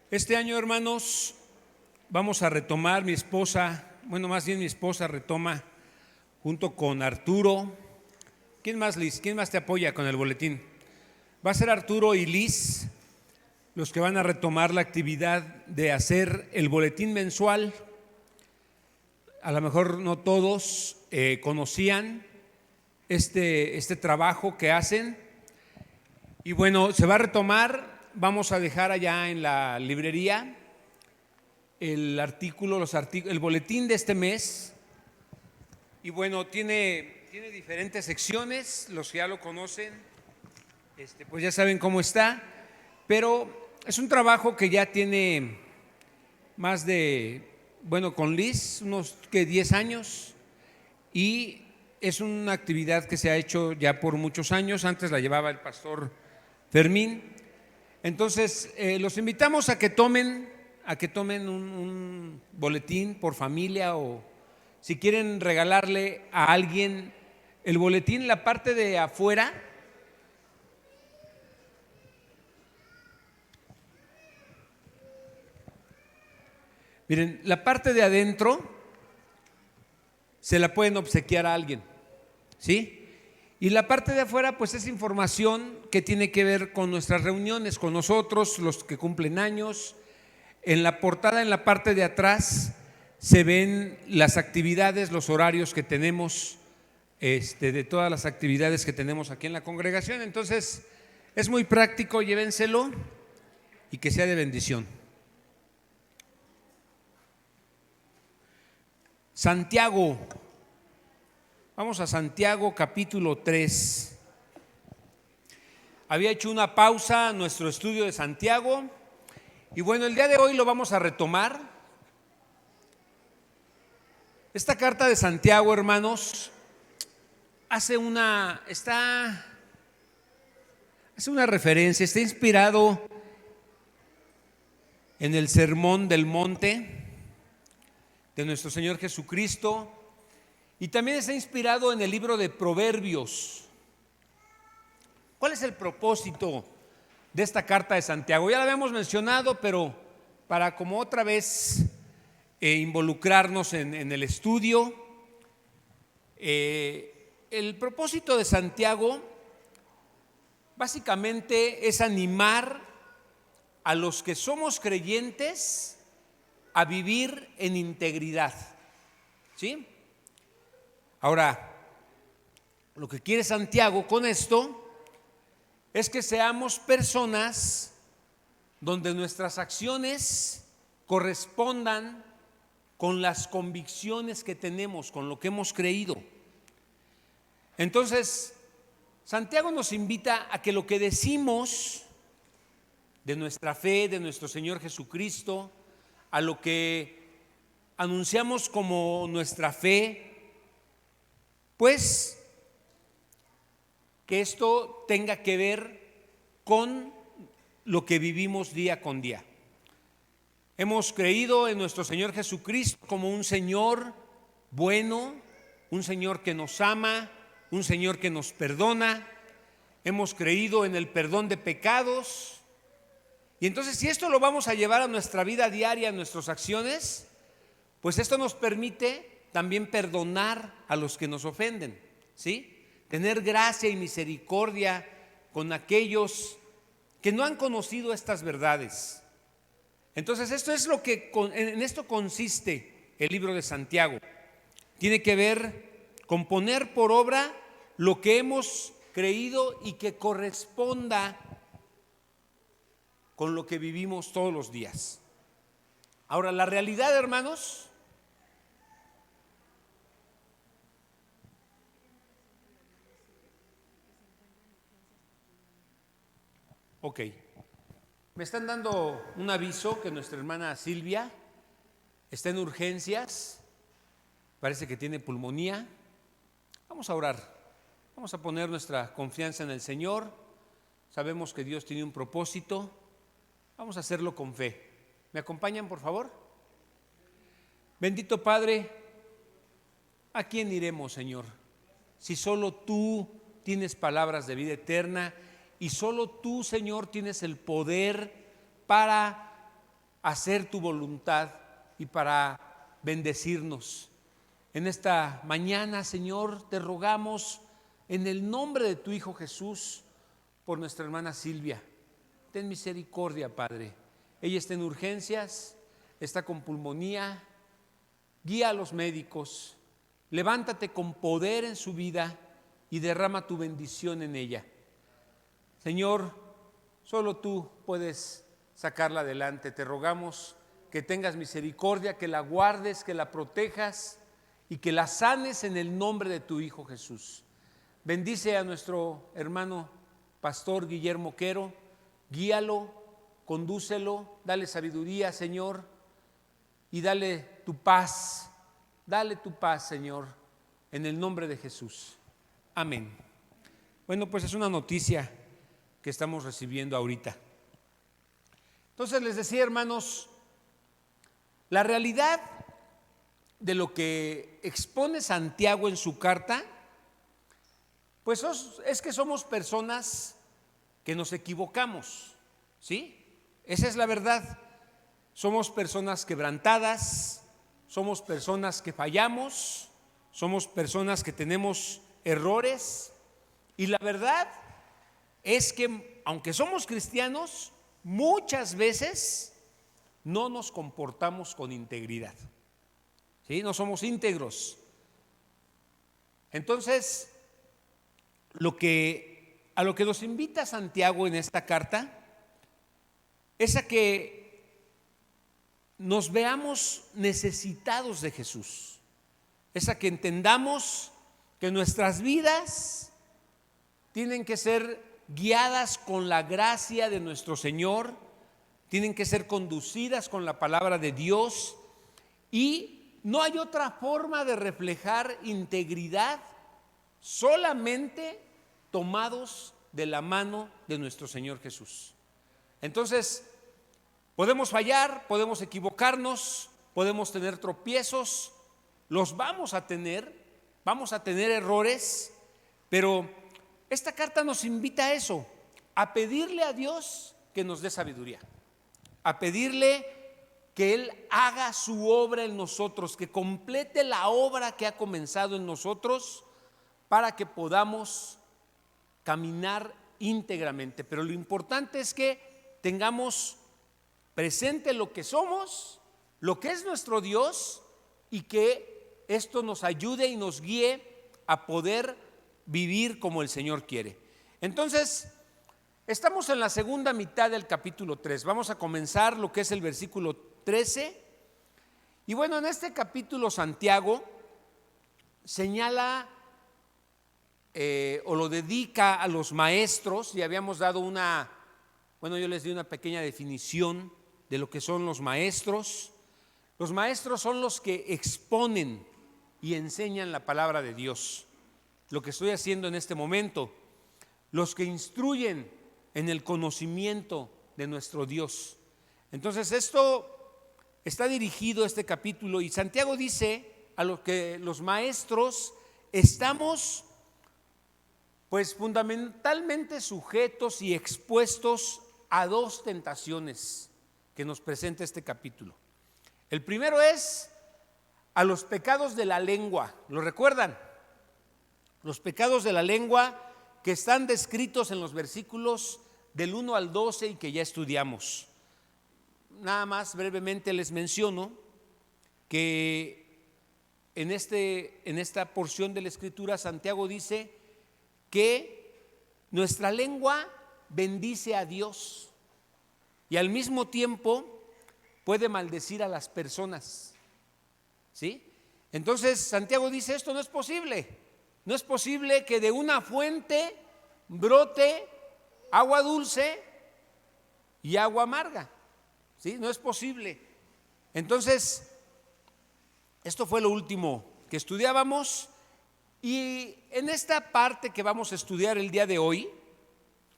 Este año, hermanos, vamos a retomar, mi esposa retoma junto con Arturo. ¿Quién más, Liz? ¿Quién más te apoya con el boletín? Va a ser Arturo y Liz los que van a retomar la actividad de hacer el boletín mensual. A lo mejor no todos conocían este trabajo que hacen. Y bueno, se va a retomar. Vamos a dejar allá en la librería el boletín de este mes. Y bueno, tiene diferentes secciones. Los que ya lo conocen, pues ya saben cómo está. Pero es un trabajo que ya tiene más de, con Liz, unos 10 años. Y es una actividad que se ha hecho ya por muchos años. Antes la llevaba el pastor Fermín. Entonces, los invitamos a que tomen un boletín por familia, o si quieren regalarle a alguien el boletín, la parte de afuera. Miren, la parte de adentro se la pueden obsequiar a alguien, ¿sí? Y la parte de afuera, pues es información que tiene que ver con nuestras reuniones, con nosotros, los que cumplen años. En la portada, en la parte de atrás, se ven las actividades, los horarios que tenemos, de todas las actividades que tenemos aquí en la congregación. Entonces, es muy práctico, llévenselo y que sea de bendición. Santiago. Vamos a Santiago capítulo 3. Había hecho una pausa en nuestro estudio de Santiago y bueno, el día de hoy lo vamos a retomar. Esta carta de Santiago, hermanos, hace una referencia, está inspirado en el Sermón del Monte de nuestro Señor Jesucristo. Y también está inspirado en el libro de Proverbios. ¿Cuál es el propósito de esta carta de Santiago? Ya la habíamos mencionado, pero para como otra vez involucrarnos en el estudio. El propósito de Santiago básicamente es animar a los que somos creyentes a vivir en integridad, ¿sí? Ahora, lo que quiere Santiago con esto es que seamos personas donde nuestras acciones correspondan con las convicciones que tenemos, con lo que hemos creído. Entonces, Santiago nos invita a que lo que decimos de nuestra fe, de nuestro Señor Jesucristo, a lo que anunciamos como nuestra fe, pues que esto tenga que ver con lo que vivimos día con día. Hemos creído en nuestro Señor Jesucristo como un Señor bueno, un Señor que nos ama, un Señor que nos perdona. Hemos creído en el perdón de pecados. Y entonces, si esto lo vamos a llevar a nuestra vida diaria, a nuestras acciones, pues esto nos permite también perdonar a los que nos ofenden, ¿sí? Tener gracia y misericordia con aquellos que no han conocido estas verdades. Entonces, esto es en esto consiste el libro de Santiago. Tiene que ver con poner por obra lo que hemos creído y que corresponda con lo que vivimos todos los días. Ahora, la realidad, hermanos, ok, me están dando un aviso que nuestra hermana Silvia está en urgencias, parece que tiene pulmonía. Vamos a orar, vamos a poner nuestra confianza en el Señor. Sabemos que Dios tiene un propósito, vamos a hacerlo con fe. ¿Me acompañan, por favor? Bendito Padre, ¿a quién iremos, Señor? Si solo tú tienes palabras de vida eterna y solo tú, Señor, tienes el poder para hacer tu voluntad y para bendecirnos. En esta mañana, Señor, te rogamos en el nombre de tu Hijo Jesús por nuestra hermana Silvia. Ten misericordia, Padre. Ella está en urgencias, está con pulmonía. Guía a los médicos. Levántate con poder en su vida y derrama tu bendición en ella. Señor, solo tú puedes sacarla adelante. Te rogamos que tengas misericordia, que la guardes, que la protejas y que la sanes en el nombre de tu Hijo Jesús. Bendice a nuestro hermano pastor Guillermo Quero, guíalo, condúcelo, dale sabiduría, Señor, y dale tu paz, Señor, en el nombre de Jesús. Amén. Bueno, pues es una noticia que estamos recibiendo ahorita. Entonces les decía, hermanos, la realidad de lo que expone Santiago en su carta, pues es que somos personas que nos equivocamos, ¿sí? Esa es la verdad. Somos personas quebrantadas, somos personas que fallamos, somos personas que tenemos errores, y la verdad es que aunque somos cristianos, muchas veces no nos comportamos con integridad. ¿Sí? No somos íntegros. Entonces, a lo que nos invita Santiago en esta carta es a que nos veamos necesitados de Jesús, es a que entendamos que nuestras vidas tienen que ser guiadas con la gracia de nuestro Señor, tienen que ser conducidas con la palabra de Dios, y no hay otra forma de reflejar integridad solamente tomados de la mano de nuestro Señor Jesús. Entonces, podemos fallar, podemos equivocarnos, podemos tener tropiezos, los vamos a tener errores, pero esta carta nos invita a eso, a pedirle a Dios que nos dé sabiduría, a pedirle que Él haga su obra en nosotros, que complete la obra que ha comenzado en nosotros para que podamos caminar íntegramente. Pero lo importante es que tengamos presente lo que somos, lo que es nuestro Dios, y que esto nos ayude y nos guíe a poder vivir como el Señor quiere. Entonces, estamos en la segunda mitad del capítulo 3. Vamos a comenzar lo que es el versículo 13. Y bueno, en este capítulo Santiago señala o lo dedica a los maestros, y habíamos dado yo les di una pequeña definición de lo que son los maestros. Los maestros son los que exponen y enseñan la palabra de Dios, lo que estoy haciendo en este momento, los que instruyen en el conocimiento de nuestro Dios. Entonces esto está dirigido a este capítulo, y Santiago dice a lo que los maestros estamos pues fundamentalmente sujetos y expuestos a dos tentaciones que nos presenta este capítulo. El primero es a los pecados de la lengua. ¿Lo recuerdan? Los pecados de la lengua que están descritos en los versículos del 1 al 12 y que ya estudiamos. Nada más brevemente les menciono que en esta porción de la Escritura Santiago dice que nuestra lengua bendice a Dios y al mismo tiempo puede maldecir a las personas, ¿sí? Entonces Santiago dice, esto no es posible. No es posible que de una fuente brote agua dulce y agua amarga, ¿sí? No es posible. Entonces, esto fue lo último que estudiábamos, y en esta parte que vamos a estudiar el día de hoy,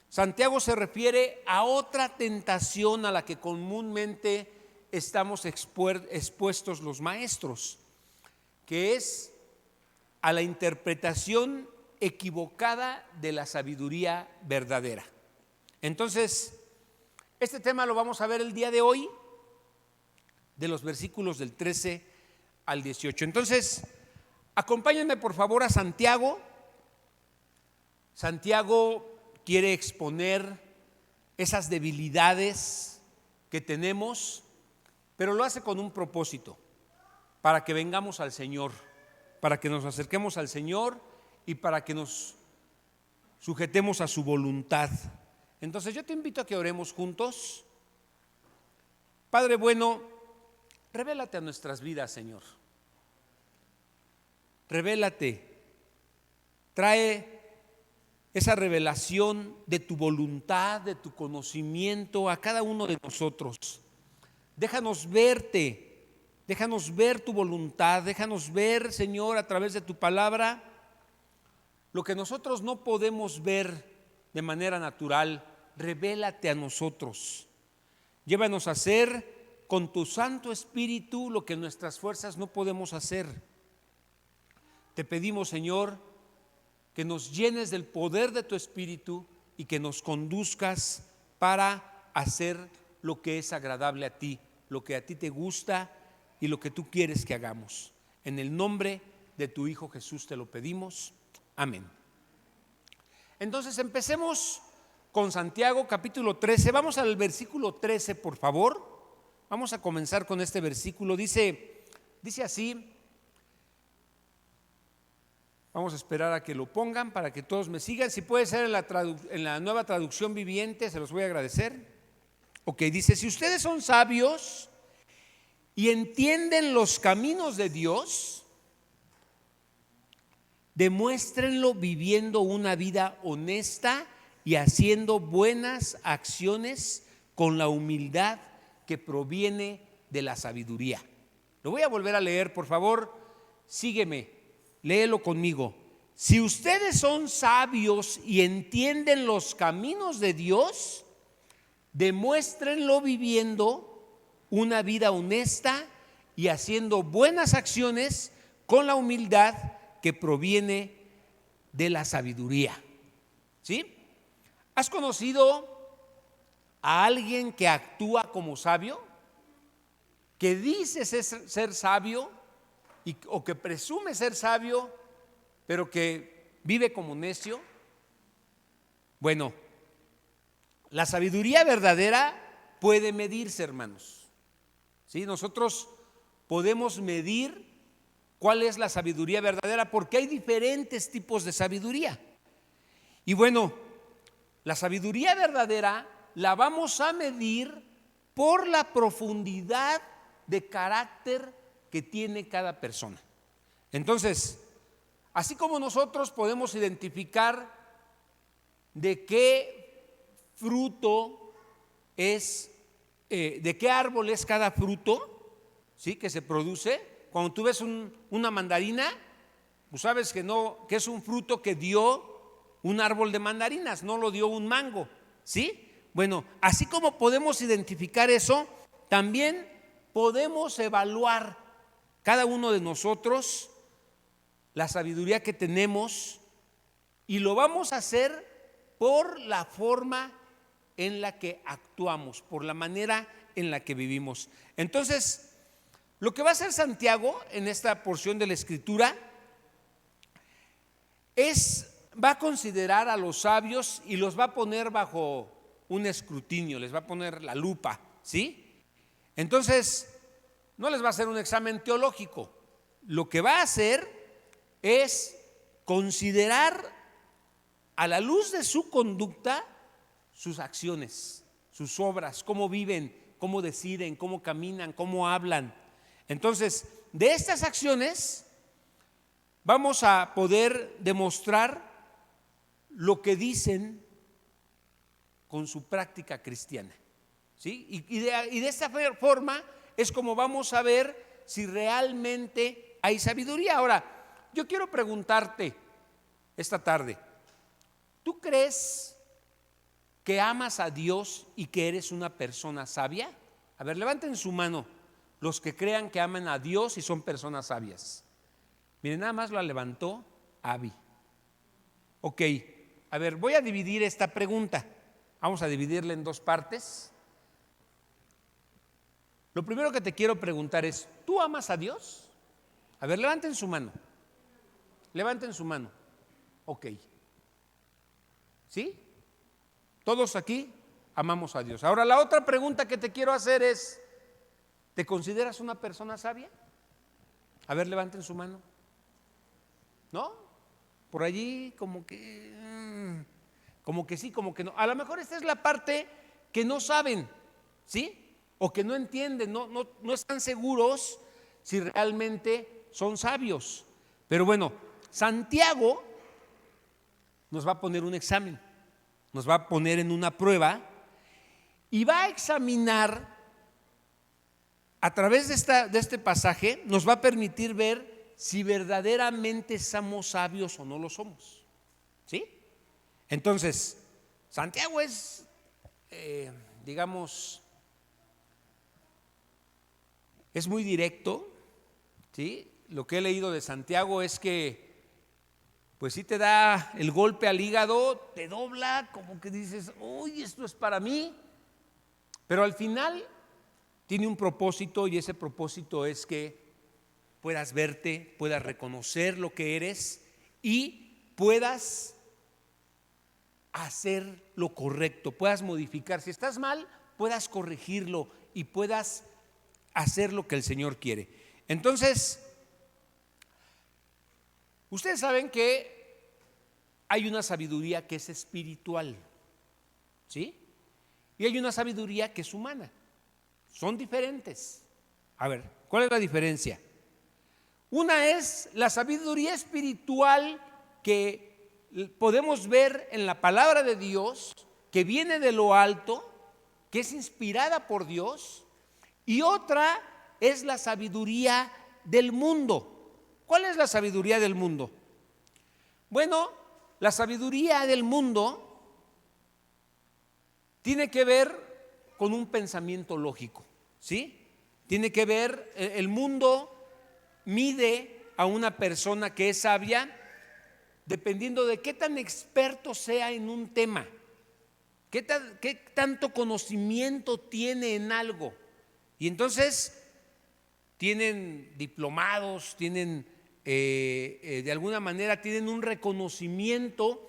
Santiago se refiere a otra tentación a la que comúnmente estamos expuestos los maestros, que es a la interpretación equivocada de la sabiduría verdadera. Entonces, este tema lo vamos a ver el día de hoy, de los versículos del 13 al 18. Entonces, acompáñenme por favor a Santiago. Santiago quiere exponer esas debilidades que tenemos, pero lo hace con un propósito, para que vengamos al Señor, para que nos acerquemos al Señor y para que nos sujetemos a su voluntad. Entonces yo te invito a que oremos juntos. Padre bueno, revélate a nuestras vidas, Señor. Revélate, trae esa revelación de tu voluntad, de tu conocimiento a cada uno de nosotros. Déjanos verte, déjanos ver tu voluntad, déjanos ver, Señor, a través de tu palabra, lo que nosotros no podemos ver de manera natural. Revélate a nosotros. Llévanos a hacer con tu Santo Espíritu lo que nuestras fuerzas no podemos hacer. Te pedimos, Señor, que nos llenes del poder de tu Espíritu y que nos conduzcas para hacer lo que es agradable a ti, lo que a ti te gusta y lo que tú quieres que hagamos. En el nombre de tu Hijo Jesús te lo pedimos. Amén. Entonces empecemos con Santiago capítulo 13. Vamos al versículo 13, por favor. Vamos a comenzar con este versículo. Dice así. Vamos a esperar a que lo pongan para que todos me sigan. Si puede ser en la Nueva Traducción Viviente, se los voy a agradecer. Ok, dice: si ustedes son sabios y entienden los caminos de Dios, demuéstrenlo viviendo una vida honesta y haciendo buenas acciones con la humildad que proviene de la sabiduría. Lo voy a volver a leer, por favor, sígueme. Léelo conmigo. Si ustedes son sabios y entienden los caminos de Dios, demuéstrenlo viviendo una vida honesta y haciendo buenas acciones con la humildad que proviene de la sabiduría. ¿Sí? ¿Has conocido a alguien que actúa como sabio? Que dice ser sabio o que presume ser sabio, pero que vive como necio. Bueno, la sabiduría verdadera puede medirse, hermanos. ¿Sí? Nosotros podemos medir cuál es la sabiduría verdadera, porque hay diferentes tipos de sabiduría. Y bueno, la sabiduría verdadera la vamos a medir por la profundidad de carácter que tiene cada persona. Entonces, así como nosotros podemos identificar de qué fruto es, de qué árbol es cada fruto, ¿sí?, que se produce. Cuando tú ves una mandarina, pues sabes que es un fruto que dio un árbol de mandarinas, no lo dio un mango, ¿sí? Bueno, así como podemos identificar eso, también podemos evaluar cada uno de nosotros la sabiduría que tenemos, y lo vamos a hacer por la forma en la que actuamos, por la manera en la que vivimos. Entonces, lo que va a hacer Santiago en esta porción de la Escritura va a considerar a los sabios y los va a poner bajo un escrutinio, les va a poner la lupa, ¿sí? Entonces, no les va a hacer un examen teológico. Lo que va a hacer es considerar a la luz de su conducta sus acciones, sus obras, cómo viven, cómo deciden, cómo caminan, cómo hablan. Entonces, de estas acciones vamos a poder demostrar lo que dicen con su práctica cristiana, ¿sí? Y de esta forma es como vamos a ver si realmente hay sabiduría. Ahora, yo quiero preguntarte esta tarde, ¿tú crees que amas a Dios y que eres una persona sabia? A ver, levanten su mano los que crean que aman a Dios y son personas sabias. Miren, nada más la levantó Abby. Ok, a ver, voy a dividir esta pregunta. Vamos a dividirla en dos partes. Lo primero que te quiero preguntar es, ¿tú amas a Dios? A ver, levanten su mano. Levanten su mano. Ok. ¿Sí? Todos aquí amamos a Dios. Ahora, la otra pregunta que te quiero hacer es, ¿te consideras una persona sabia? A ver, levanten su mano. ¿No? Por allí como que sí, como que no. A lo mejor esta es la parte que no saben, ¿sí? O que no entienden, no están seguros si realmente son sabios. Pero bueno, Santiago nos va a poner un examen, nos va a poner en una prueba y va a examinar a través de este pasaje, nos va a permitir ver si verdaderamente somos sabios o no lo somos. ¿Sí? Entonces, Santiago es, digamos, es muy directo, ¿sí? Lo que he leído de Santiago es que, pues sí te da el golpe al hígado, te dobla, como que dices, uy, esto es para mí, pero al final tiene un propósito y ese propósito es que puedas verte, puedas reconocer lo que eres y puedas hacer lo correcto, puedas modificar. Si estás mal, puedas corregirlo y puedas hacer lo que el Señor quiere. Entonces, ustedes saben que hay una sabiduría que es espiritual, ¿sí? Y hay una sabiduría que es humana. Son diferentes. A ver, ¿cuál es la diferencia? Una es la sabiduría espiritual que podemos ver en la palabra de Dios, que viene de lo alto, que es inspirada por Dios, y otra es la sabiduría del mundo. ¿Cuál es la sabiduría del mundo? Bueno, la sabiduría del mundo tiene que ver con un pensamiento lógico, ¿sí? Tiene que ver, el mundo mide a una persona que es sabia dependiendo de qué tan experto sea en un tema, qué tanto conocimiento tiene en algo. Y entonces tienen diplomados, tienen de alguna manera tienen un reconocimiento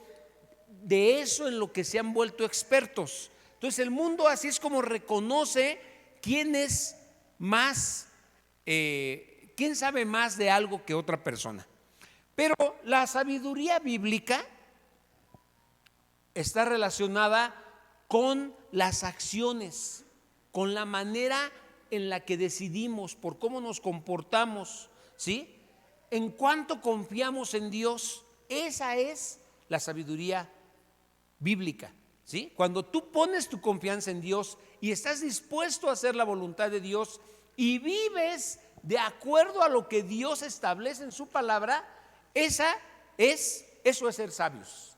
de eso en lo que se han vuelto expertos. Entonces el mundo así es como reconoce quién es más, quién sabe más de algo que otra persona. Pero la sabiduría bíblica está relacionada con las acciones, con la manera en la que decidimos, por cómo nos comportamos, ¿sí? En cuánto confiamos en Dios. Esa es la sabiduría bíblica, ¿sí? Cuando tú pones tu confianza en Dios y estás dispuesto a hacer la voluntad de Dios y vives de acuerdo a lo que Dios establece en su palabra, eso es ser sabios,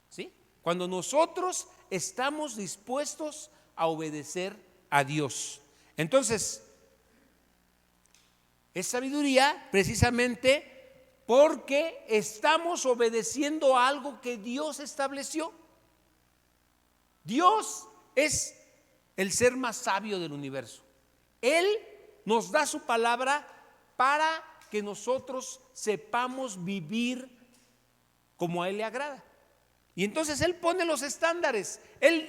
¿sí? Cuando nosotros estamos dispuestos a obedecer a Dios. Entonces, es sabiduría precisamente porque estamos obedeciendo a algo que Dios estableció. Dios es el ser más sabio del universo. Él nos da su palabra para que nosotros sepamos vivir como a Él le agrada. Y entonces Él pone los estándares. Él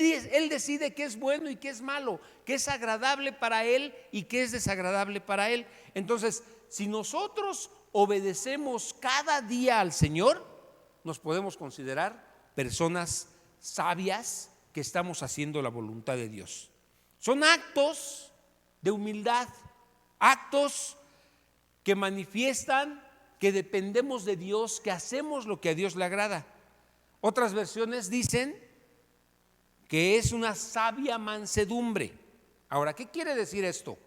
decide qué es bueno y qué es malo, qué es agradable para Él y qué es desagradable para Él. Entonces, si nosotros obedecemos cada día al Señor, nos podemos considerar personas sabias que estamos haciendo la voluntad de Dios. Son actos de humildad, actos que manifiestan que dependemos de Dios, que hacemos lo que a Dios le agrada. Otras versiones dicen que es una sabia mansedumbre. Ahora, ¿qué quiere decir esto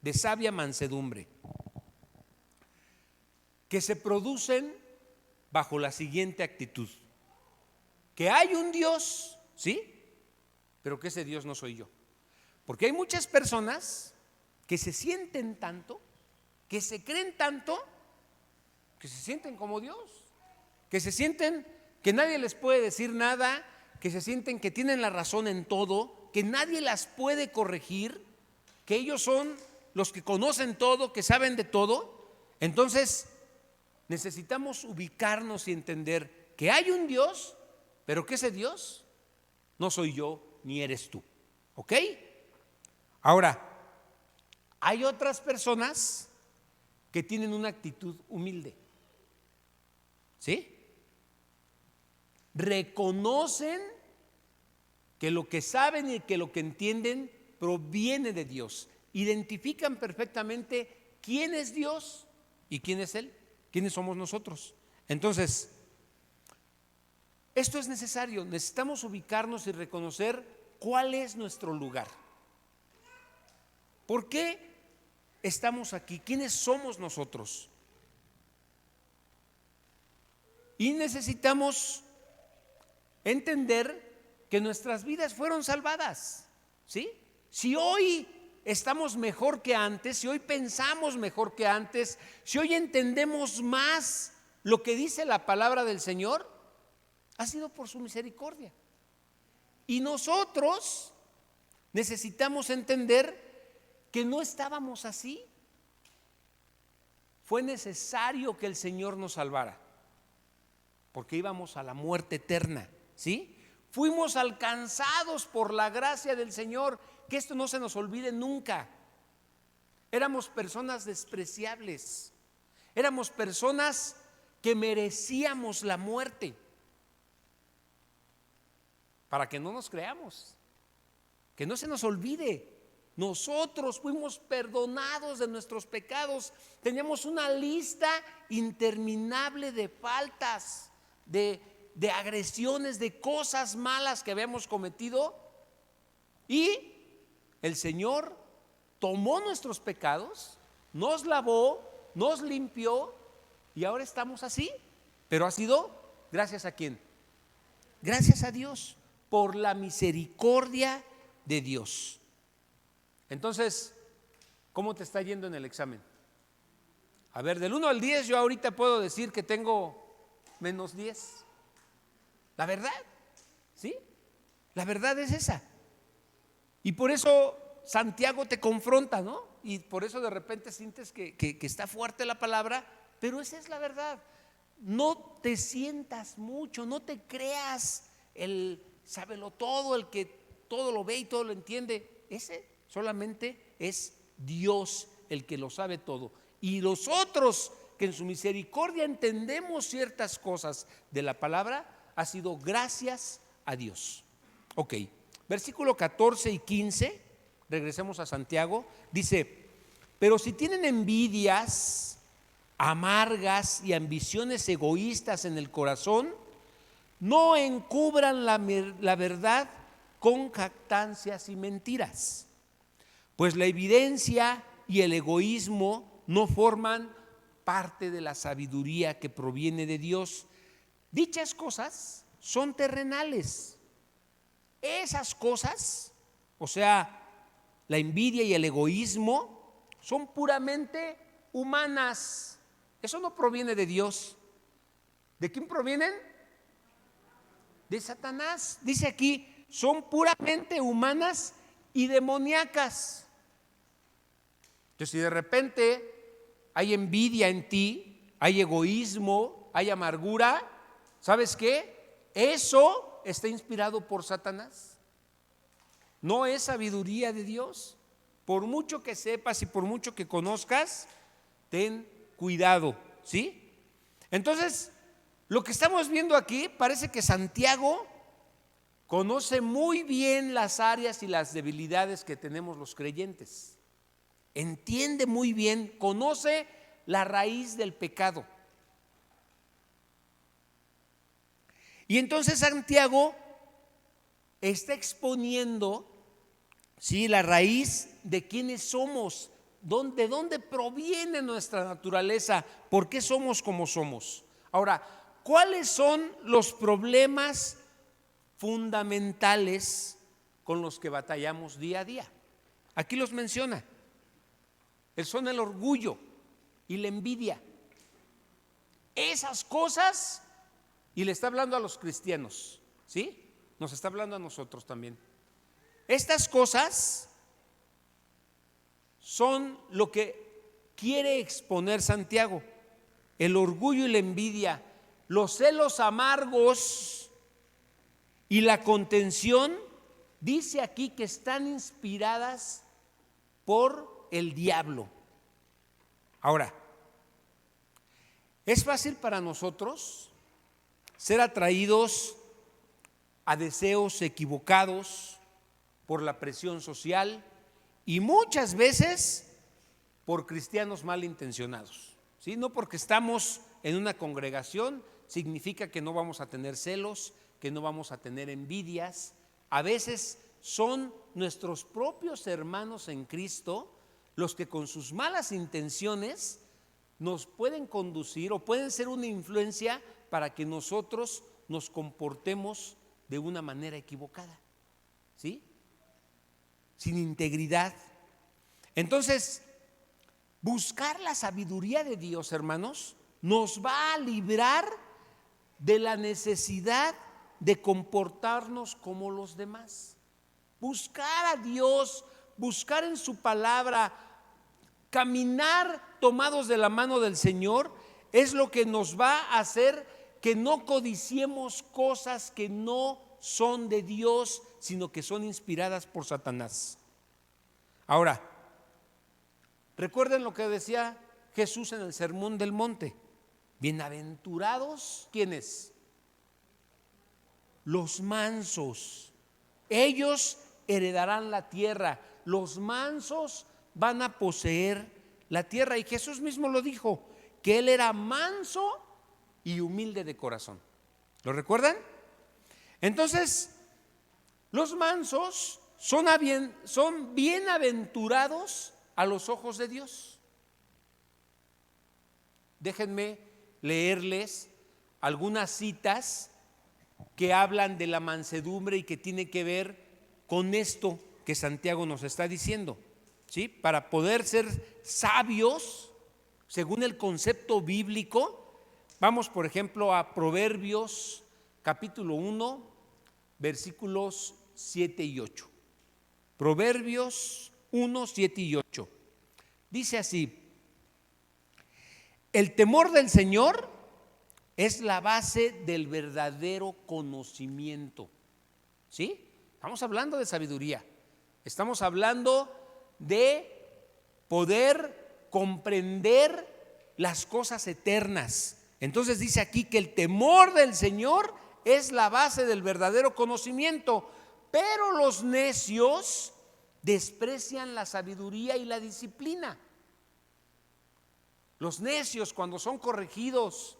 de sabia mansedumbre? Que se producen bajo la siguiente actitud: que hay un Dios, ¿sí? Pero que ese Dios no soy yo. Porque hay muchas personas que se sienten tanto, que se creen tanto, que se sienten como Dios, que se sienten que nadie les puede decir nada, que se sienten que tienen la razón en todo, que nadie las puede corregir, que ellos son los que conocen todo, que saben de todo. Entonces necesitamos ubicarnos y entender que hay un Dios, pero que ese Dios no soy yo ni eres tú. ¿Ok? Ahora, hay otras personas que tienen una actitud humilde. ¿Sí? Reconocen que lo que saben y que lo que entienden proviene de Dios. Identifican perfectamente quién es Dios y quién es Él, quiénes somos nosotros. Entonces, esto es necesario. Necesitamos ubicarnos y reconocer cuál es nuestro lugar. ¿Por qué estamos aquí? ¿Quiénes somos nosotros? Y necesitamos entender que nuestras vidas fueron salvadas, ¿sí? Si hoy estamos mejor que antes, si hoy pensamos mejor que antes, si hoy entendemos más lo que dice la palabra del Señor, ha sido por su misericordia. Y nosotros necesitamos entender que no estábamos así. Fue necesario que el Señor nos salvara, porque íbamos a la muerte eterna, ¿sí? Fuimos alcanzados por la gracia del Señor, que esto no se nos olvide nunca. Éramos personas despreciables, éramos personas que merecíamos la muerte. Para que no nos creamos, que no se nos olvide, nosotros fuimos perdonados de nuestros pecados. Teníamos una lista interminable de faltas, de agresiones, de cosas malas que habíamos cometido, y el Señor tomó nuestros pecados, nos lavó, nos limpió, y ahora estamos así. Pero ha sido gracias a ¿quién? Gracias a Dios, por la misericordia de Dios. Entonces, ¿cómo te está yendo en el examen? A ver, del 1 al 10 yo ahorita puedo decir que tengo -10. La verdad, ¿sí? La verdad es esa. Y por eso Santiago te confronta, ¿no? Y por eso de repente sientes que está fuerte la palabra, pero esa es la verdad. No te sientas mucho, no te creas el sábelo todo, el que todo lo ve y todo lo entiende. Ese solamente es Dios el que lo sabe todo. Y los otros que en su misericordia entendemos ciertas cosas de la palabra, ha sido gracias a Dios. Ok, versículo 14 y 15, regresemos a Santiago, dice: pero si tienen envidias amargas y ambiciones egoístas en el corazón, no encubran la verdad con jactancias y mentiras, pues la evidencia y el egoísmo no forman parte de la sabiduría que proviene de Dios. Dichas cosas son terrenales. Esas cosas, o sea, la envidia y el egoísmo, son puramente humanas. Eso no proviene de Dios. ¿De quién provienen? De Satanás. Dice aquí, son puramente humanas y demoníacas. Entonces, si de repente hay envidia en ti, hay egoísmo, hay amargura, ¿sabes qué? Eso está inspirado por Satanás. No es sabiduría de Dios. Por mucho que sepas y por mucho que conozcas, ten cuidado, ¿sí? Entonces, lo que estamos viendo aquí, parece que Santiago conoce muy bien las áreas y las debilidades que tenemos los creyentes. Entiende muy bien, conoce la raíz del pecado. Y entonces Santiago está exponiendo, ¿sí?, la raíz de quiénes somos, de dónde proviene nuestra naturaleza, por qué somos como somos. Ahora, ¿cuáles son los problemas fundamentales con los que batallamos día a día? Aquí los menciona. Son el orgullo y la envidia. Esas cosas, y le está hablando a los cristianos, ¿sí? Nos está hablando a nosotros también. Estas cosas son lo que quiere exponer Santiago: el orgullo y la envidia, los celos amargos y la contención. Dice aquí que están inspiradas por el diablo. Ahora, es fácil para nosotros ser atraídos a deseos equivocados por la presión social y muchas veces por cristianos malintencionados, ¿sí? No porque estamos en una congregación significa que no vamos a tener celos, que no vamos a tener envidias. A veces son nuestros propios hermanos en Cristo los que con sus malas intenciones nos pueden conducir o pueden ser una influencia para que nosotros nos comportemos de una manera equivocada, ¿sí? Sin integridad. Entonces, buscar la sabiduría de Dios, hermanos, nos va a librar de la necesidad de comportarnos como los demás. Buscar a Dios, buscar en su palabra, caminar tomados de la mano del Señor, es lo que nos va a hacer que no codiciemos cosas que no son de Dios, sino que son inspiradas por Satanás. Ahora, recuerden lo que decía Jesús en el Sermón del Monte: bienaventurados, ¿quiénes? Los mansos, ellos heredarán la tierra. Los mansos van a poseer la tierra. Y Jesús mismo lo dijo, que Él era manso y humilde de corazón. ¿Lo recuerdan? Entonces, los mansos son bienaventurados a los ojos de Dios. Déjenme leerles algunas citas que hablan de la mansedumbre y que tiene que ver con esto que Santiago nos está diciendo, ¿sí? Para poder ser sabios según el concepto bíblico. Vamos, por ejemplo, a Proverbios capítulo 1, versículos 7 y 8. Proverbios 1, 7 y 8. Dice así: el temor del Señor es la base del verdadero conocimiento, ¿sí? Estamos hablando de sabiduría, estamos hablando de poder comprender las cosas eternas. Entonces dice aquí que el temor del Señor es la base del verdadero conocimiento, pero los necios desprecian la sabiduría y la disciplina. Los necios, cuando son corregidos,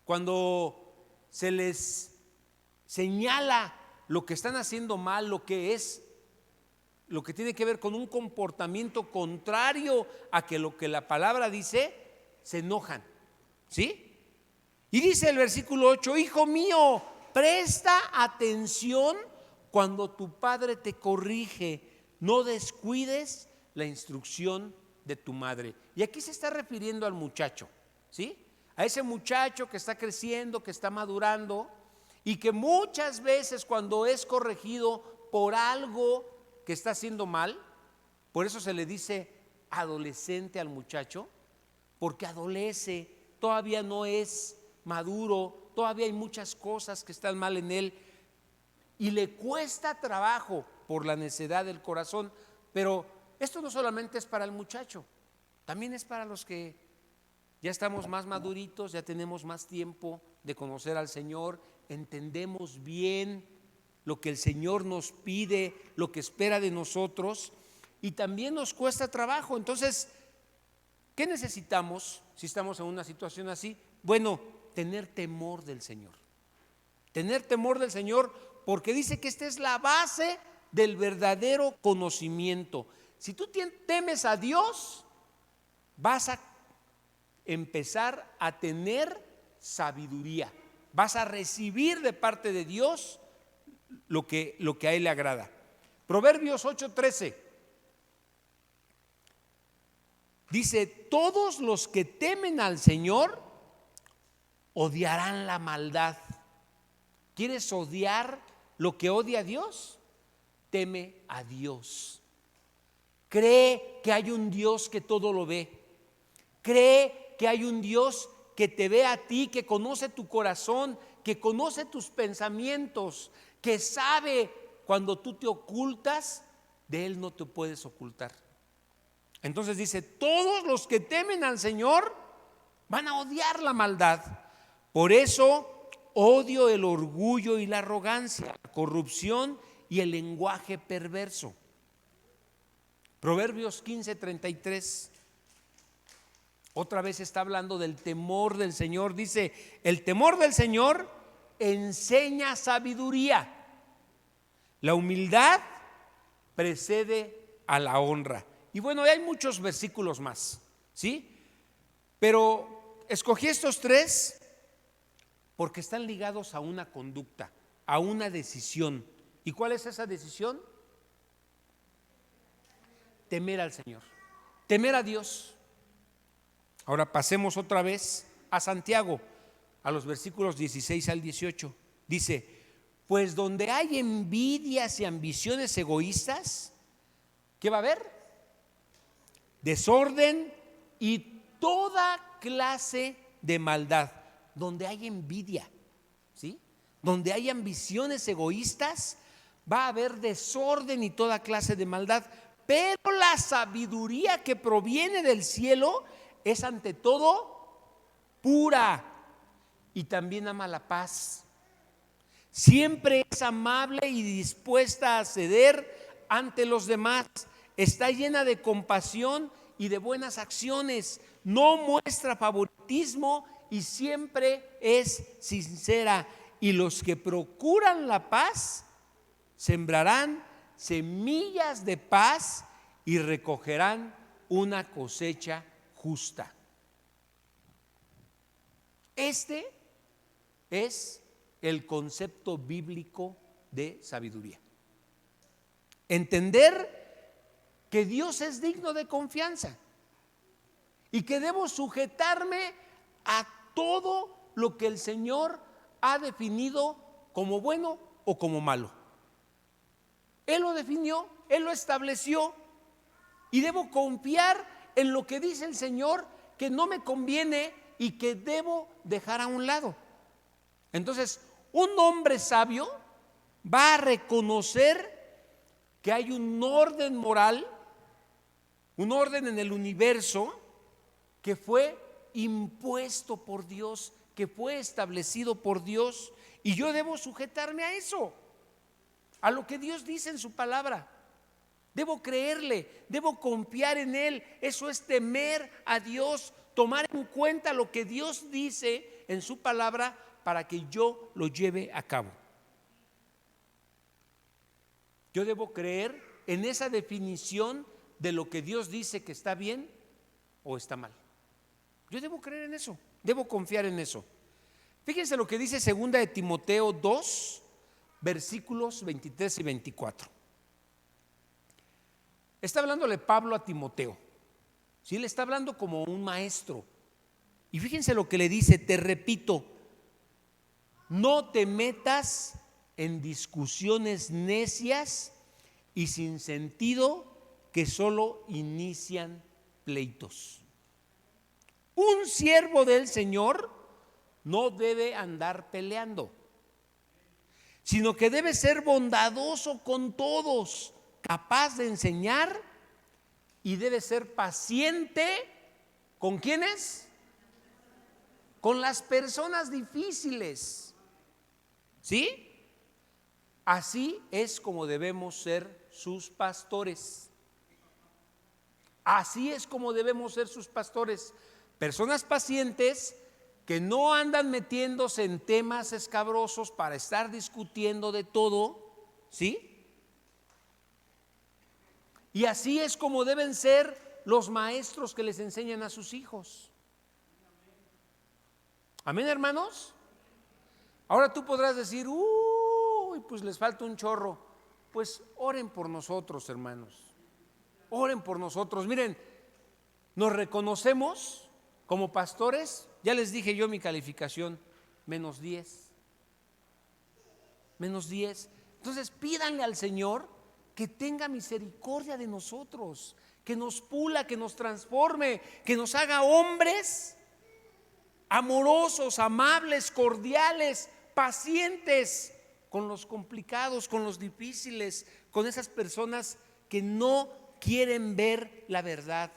cuando se les señala lo que están haciendo mal, lo que tiene que ver con un comportamiento contrario a lo que la palabra dice, se enojan, ¿sí? Y dice el versículo 8: hijo mío, presta atención cuando tu padre te corrige, no descuides la instrucción de tu madre. Y aquí se está refiriendo al muchacho, ¿sí? A ese muchacho que está creciendo, que está madurando y que muchas veces cuando es corregido por algo que está haciendo mal, por eso se le dice adolescente al muchacho, porque adolece, todavía no es maduro, todavía hay muchas cosas que están mal en él y le cuesta trabajo por la necedad del corazón. Pero esto no solamente es para el muchacho, también es para los que ya estamos más maduritos, ya tenemos más tiempo de conocer al Señor, entendemos bien lo que el Señor nos pide, lo que espera de nosotros, y también nos cuesta trabajo. Entonces, ¿qué necesitamos si estamos en una situación así? Bueno, tener temor del Señor. Tener temor del Señor, porque dice que esta es la base del verdadero conocimiento. Si tú temes a Dios, vas a empezar a tener sabiduría, vas a recibir de parte de Dios lo que a Él le agrada. Proverbios 8:13 dice: todos los que temen al Señor odiarán la maldad. ¿Quieres odiar lo que odia a Dios? Teme a Dios. Cree que hay un Dios que todo lo ve. Cree que hay un Dios que te ve a ti, que conoce tu corazón, que conoce tus pensamientos, que sabe cuando tú te ocultas, de Él no te puedes ocultar. Entonces dice, todos los que temen al Señor van a odiar la maldad. Por eso odio el orgullo y la arrogancia, la corrupción y el lenguaje perverso. Proverbios 15:33. Otra vez está hablando del temor del Señor. Dice, el temor del Señor enseña sabiduría. La humildad precede a la honra. Y bueno, hay muchos versículos más, ¿sí? Pero escogí estos tres porque están ligados a una conducta, a una decisión. ¿Y cuál es esa decisión? Temer al Señor, temer a Dios. Ahora pasemos otra vez a Santiago, a los versículos 16 al 18. Dice, pues donde hay envidias y ambiciones egoístas, ¿qué va a haber? Desorden y toda clase de maldad. Donde hay envidia, ¿sí? Donde hay ambiciones egoístas, va a haber desorden y toda clase de maldad. Pero la sabiduría que proviene del cielo es ante todo pura y también ama la paz. Siempre es amable y dispuesta a ceder ante los demás. Está llena de compasión y de buenas acciones. No muestra favoritismo y siempre es sincera. Y los que procuran la paz sembrarán semillas de paz y recogerán una cosecha justa. Este es el concepto bíblico de sabiduría. Entender que Dios es digno de confianza y que debo sujetarme a todo lo que el Señor ha definido como bueno o como malo. Él lo definió, Él lo estableció y debo confiar en lo que dice el Señor que no me conviene y que debo dejar a un lado. Entonces, un hombre sabio va a reconocer que hay un orden moral, un orden en el universo que fue impuesto por Dios, que fue establecido por Dios, y yo debo sujetarme a eso, a lo que Dios dice en su palabra. Debo creerle, debo confiar en Él. Eso es temer a Dios, tomar en cuenta lo que Dios dice en su palabra para que yo lo lleve a cabo. Yo debo creer en esa definición de lo que Dios dice que está bien o está mal. Yo debo creer en eso, debo confiar en eso. Fíjense lo que dice 2 de Timoteo 2, versículos 23 y 24. Está hablándole Pablo a Timoteo, ¿sí? Le está hablando como un maestro. Y fíjense lo que le dice, te repito, no te metas en discusiones necias y sin sentido que solo inician pleitos. Un siervo del Señor no debe andar peleando, sino que debe ser bondadoso con todos, capaz de enseñar y debe ser paciente. ¿Con quiénes? Con las personas difíciles, ¿sí? Así es como debemos ser sus pastores. Así es como debemos ser sus pastores. Personas pacientes que no andan metiéndose en temas escabrosos para estar discutiendo de todo, ¿sí? Y así es como deben ser los maestros que les enseñan a sus hijos. Amén, hermanos. Ahora tú podrás decir, uy, pues les falta un chorro. Pues oren por nosotros, hermanos. Oren por nosotros. Miren, nos reconocemos como pastores. Ya les dije yo mi calificación, -10. -10. Entonces pídanle al Señor que tenga misericordia de nosotros, que nos pula, que nos transforme, que nos haga hombres amorosos, amables, cordiales, pacientes con los complicados, con los difíciles, con esas personas que no quieren ver la verdad.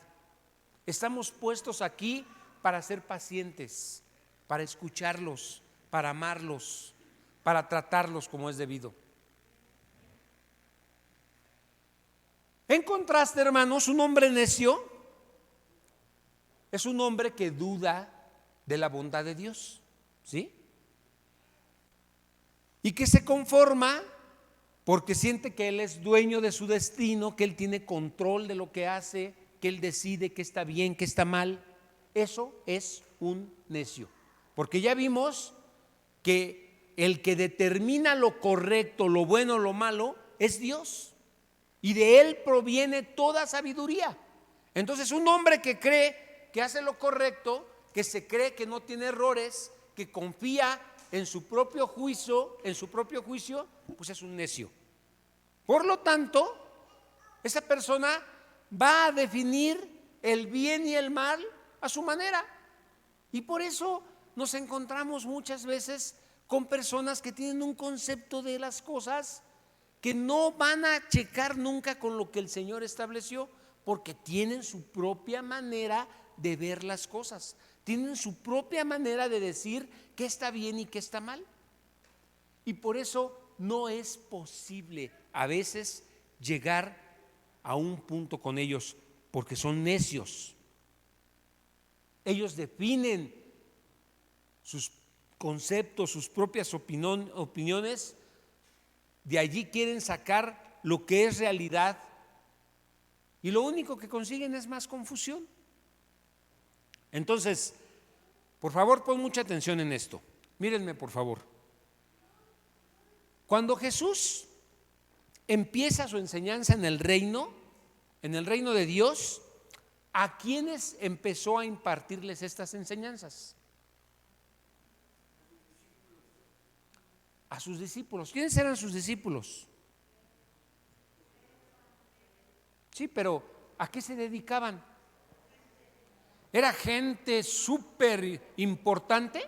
Estamos puestos aquí para ser pacientes, para escucharlos, para amarlos, para tratarlos como es debido. En contraste, hermanos, un hombre necio es un hombre que duda de la bondad de Dios, ¿sí? Y que se conforma porque siente que él es dueño de su destino, que él tiene control de lo que hace, que él decide qué está bien, qué está mal. Eso es un necio, porque ya vimos que el que determina lo correcto, lo bueno, lo malo, es Dios. Y de él proviene toda sabiduría. Entonces, un hombre que cree que hace lo correcto, que se cree que no tiene errores, que confía en su propio juicio, pues es un necio. Por lo tanto, esa persona va a definir el bien y el mal a su manera. Y por eso nos encontramos muchas veces con personas que tienen un concepto de las cosas que no van a checar nunca con lo que el Señor estableció, porque tienen su propia manera de ver las cosas, tienen su propia manera de decir qué está bien y qué está mal. Y por eso no es posible a veces llegar a un punto con ellos, porque son necios. Ellos definen sus conceptos, sus propias opiniones. De allí quieren sacar lo que es realidad y lo único que consiguen es más confusión. Entonces, por favor, pon mucha atención en esto. Mírenme, por favor. Cuando Jesús empieza su enseñanza en el reino de Dios, ¿a quiénes empezó a impartirles estas enseñanzas? A sus discípulos. ¿Quiénes eran sus discípulos? Sí, pero ¿a qué se dedicaban? ¿Era gente súper importante?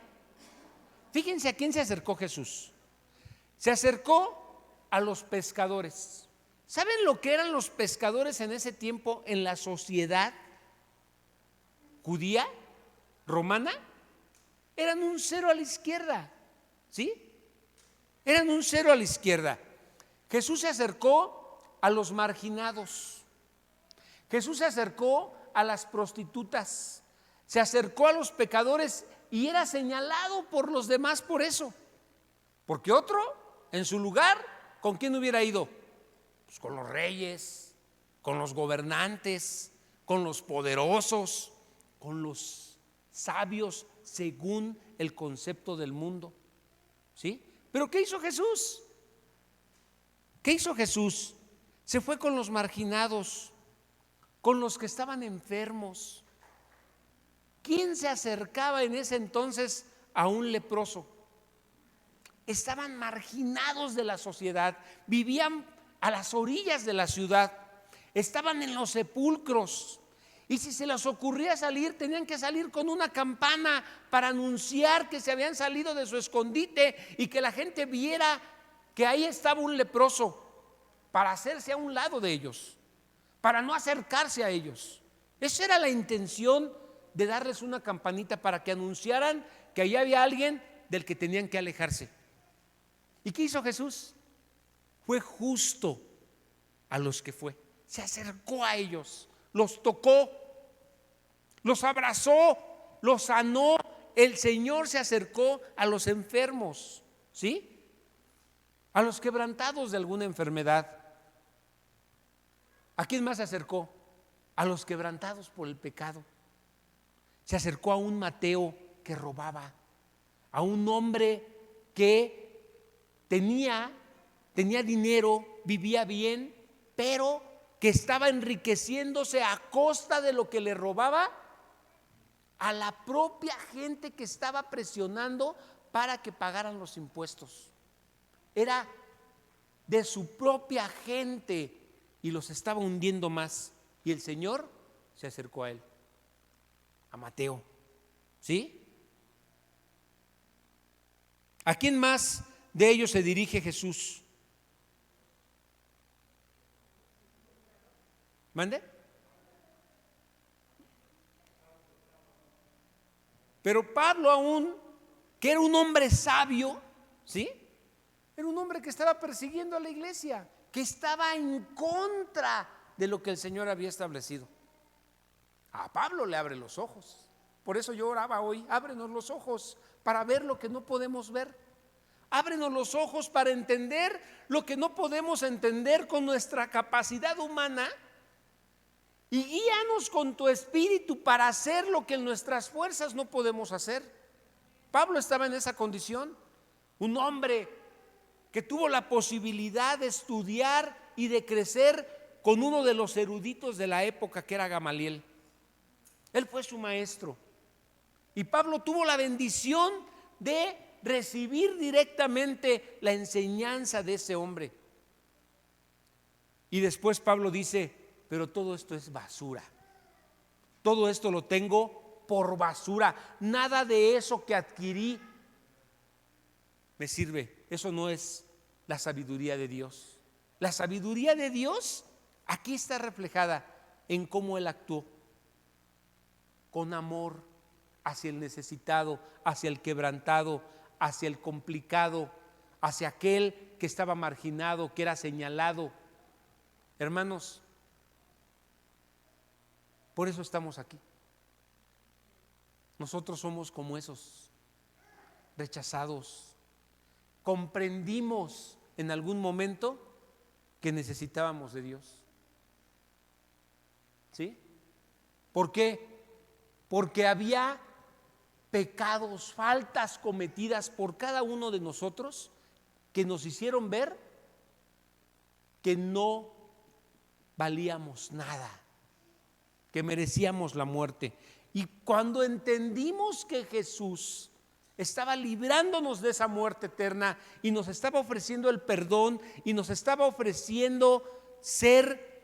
Fíjense a quién se acercó Jesús. Se acercó a los pescadores. ¿Saben lo que eran los pescadores en ese tiempo en la sociedad judía, romana? Eran un cero a la izquierda, ¿sí? Eran un cero a la izquierda. Jesús se acercó a los marginados. Jesús se acercó a las prostitutas. Se acercó a los pecadores y era señalado por los demás por eso. Porque otro, en su lugar, ¿con quién hubiera ido? Pues con los reyes, con los gobernantes, con los poderosos, con los sabios según el concepto del mundo, ¿sí? Pero ¿qué hizo Jesús? ¿Qué hizo Jesús? Se fue con los marginados, con los que estaban enfermos. ¿Quién se acercaba en ese entonces a un leproso? Estaban marginados de la sociedad, vivían a las orillas de la ciudad, estaban en los sepulcros. Y si se les ocurría salir, tenían que salir con una campana para anunciar que se habían salido de su escondite y que la gente viera que ahí estaba un leproso, para hacerse a un lado de ellos, para no acercarse a ellos. Esa era la intención de darles una campanita para que anunciaran que ahí había alguien del que tenían que alejarse. ¿Y qué hizo Jesús? Fue justo a los que fue, se acercó a ellos, los tocó, los abrazó, los sanó. El Señor se acercó a los enfermos, ¿sí? A los quebrantados de alguna enfermedad. ¿A quién más se acercó? A los quebrantados por el pecado. Se acercó a un Mateo que robaba, a un hombre que tenía dinero, vivía bien, pero que estaba enriqueciéndose a costa de lo que le robaba a la propia gente que estaba presionando para que pagaran los impuestos. Era de su propia gente y los estaba hundiendo más. Y el Señor se acercó a él, a Mateo. ¿Sí? ¿A quién más de ellos se dirige Jesús? ¿Mande? Pero Pablo aún, que era un hombre sabio, ¿sí? Era un hombre que estaba persiguiendo a la iglesia, que estaba en contra de lo que el Señor había establecido. A Pablo le abre los ojos. Por eso yo oraba hoy: ábrenos los ojos para ver lo que no podemos ver. Ábrenos los ojos para entender lo que no podemos entender con nuestra capacidad humana, y guíanos con tu espíritu para hacer lo que en nuestras fuerzas no podemos hacer. Pablo estaba en esa condición, un hombre que tuvo la posibilidad de estudiar y de crecer con uno de los eruditos de la época, que era Gamaliel. Él fue su maestro, y Pablo tuvo la bendición de recibir directamente la enseñanza de ese hombre. Y después Pablo dice: pero todo esto es basura, todo esto lo tengo por basura, nada de eso que adquirí me sirve. Eso no es la sabiduría de Dios. La sabiduría de Dios aquí está reflejada en cómo Él actuó, con amor hacia el necesitado, hacia el quebrantado, hacia el complicado, hacia aquel que estaba marginado, que era señalado. Hermanos, por eso estamos aquí. Nosotros somos como esos rechazados. Comprendimos en algún momento que necesitábamos de Dios. ¿Sí? ¿Por qué? Porque había pecados, faltas cometidas por cada uno de nosotros que nos hicieron ver que no valíamos nada, que merecíamos la muerte. Y cuando entendimos que Jesús estaba librándonos de esa muerte eterna y nos estaba ofreciendo el perdón y nos estaba ofreciendo ser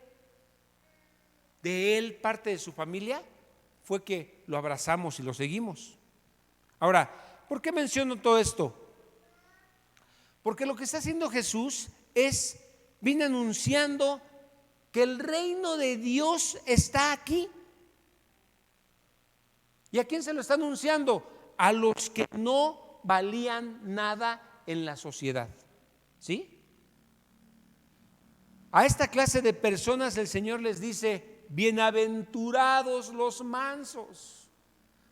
de Él parte de su familia, fue que lo abrazamos y lo seguimos. Ahora, ¿por qué menciono todo esto? Porque lo que está haciendo Jesús viene anunciando que el reino de Dios está aquí. ¿Y a quién se lo está anunciando? A los que no valían nada en la sociedad. ¿Sí? A esta clase de personas el Señor les dice: bienaventurados los mansos.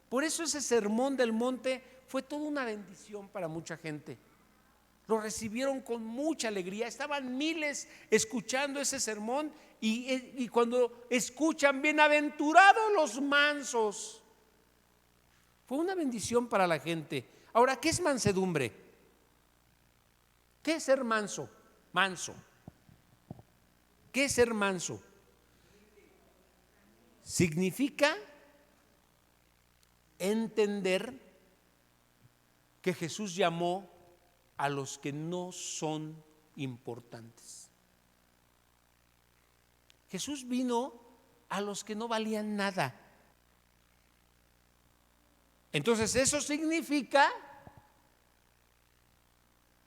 Por eso ese sermón del monte fue toda una bendición para mucha gente. Lo recibieron con mucha alegría. Estaban miles escuchando ese sermón, y cuando escuchan bienaventurados los mansos, fue una bendición para la gente. Ahora, ¿qué es mansedumbre? ¿Qué es ser manso? Manso. ¿Qué es ser manso? Significa entender que Jesús llamó a los que no son importantes. Jesús vino a los que no valían nada. Entonces eso significa